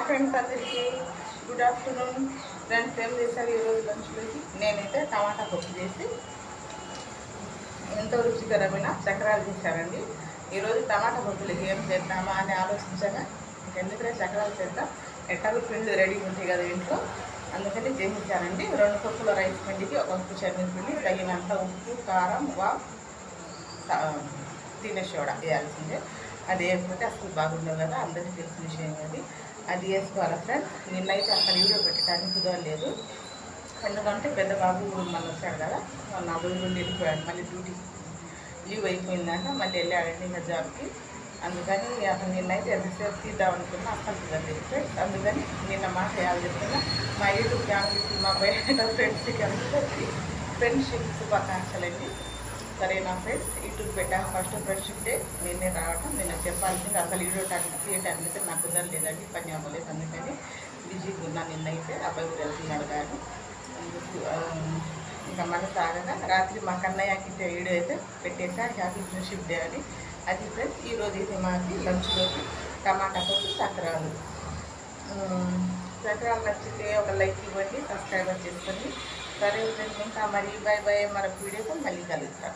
Friends అందరికీ good afternoon. Friends ఏం చేశారు ఈరోజు లంచ్లోకి? నేనైతే టమాటా పప్పు చేసి ఎంతో రుచికరమైన చక్రాలు చేశారండి. ఈరోజు టమాటా పప్పులకి ఏం చేద్దామా అని ఆలోచించగా ఎందుకంటే చక్రాలు చేద్దాం, ఎట్టాలు పిండి రెడీగా ఉంటాయి కదా ఇంట్లో, అందుకని చేయించానండి. 2 కప్పుల రైస్ పిండికి 1 కప్పు శనగపిండి, తగినంత ఉప్పు, కారం, తినే సోడా వేయాల్సిందే. అది వేయకపోతే అసలు బాగుండదు కదా, అందరికీ తెలిసిన విషయం అది. అది వేసుకోవాలి ఫ్రెండ్స్. నిన్నైతే అక్కడ వీడియో పెట్టడానికి కుదరలేదు, ఎందుకంటే పెద్ద బాబు మళ్ళీ వచ్చాడు కదా, నా రోజు వెళ్ళిపోయాడు. మళ్ళీ డ్యూటీ లీవ్ అయిపోయిందంట, మళ్ళీ వెళ్ళాడండి ఇంకా జాబ్కి. అందుకని అసలు నిన్నైతే ఎంతసేపు తీద్దామనుకున్నా అసలు కుదరలేదు ఫ్రెండ్స్. అందుకని నిన్న మాట చేయాలి చెప్తున్నా. మా యూట్యూబ్ ఛానల్కి, మా బయట ఫ్రెండ్స్కి అందరికీ ఫ్రెండ్షిప్ శుభాకాంక్షలండి. సరేనా ఫ్రెండ్స్? యూట్యూబ్ పెట్టాను ఫస్ట్ ఫ్రెండ్షిప్ డే నిన్నే రావటం. నిన్న చెప్పాల్సింది అసలు వీడియో తీయటానికి నాకు కుదరలేదండి, పని అవ్వలేదు. అందుకని బిజీగా ఉన్నా. నిన్నైతే అబ్బాయి కూడా వెళ్తున్నాడు కానీ అందుకు ఇంకా మన సాగగా రాత్రి మా కన్నయ్యకి వీడియో అయితే పెట్టేసా, హ్యాపీ ఫ్రెండ్షిప్ డే అని. అది ఫ్రెండ్స్ ఈరోజు అయితే మాకి లంచ్లోకి టమాటా పప్పు చక్రాలు. చక్రాలు నచ్చితే ఒక లైక్ ఇవ్వండి, సబ్స్క్రైబర్ చేసుకోండి. సరే ఫ్రెండ్స్, ఇంకా మరి బాయ్ బాయ్. మరొక వీడియోతో మళ్ళీ కలుగుతాం.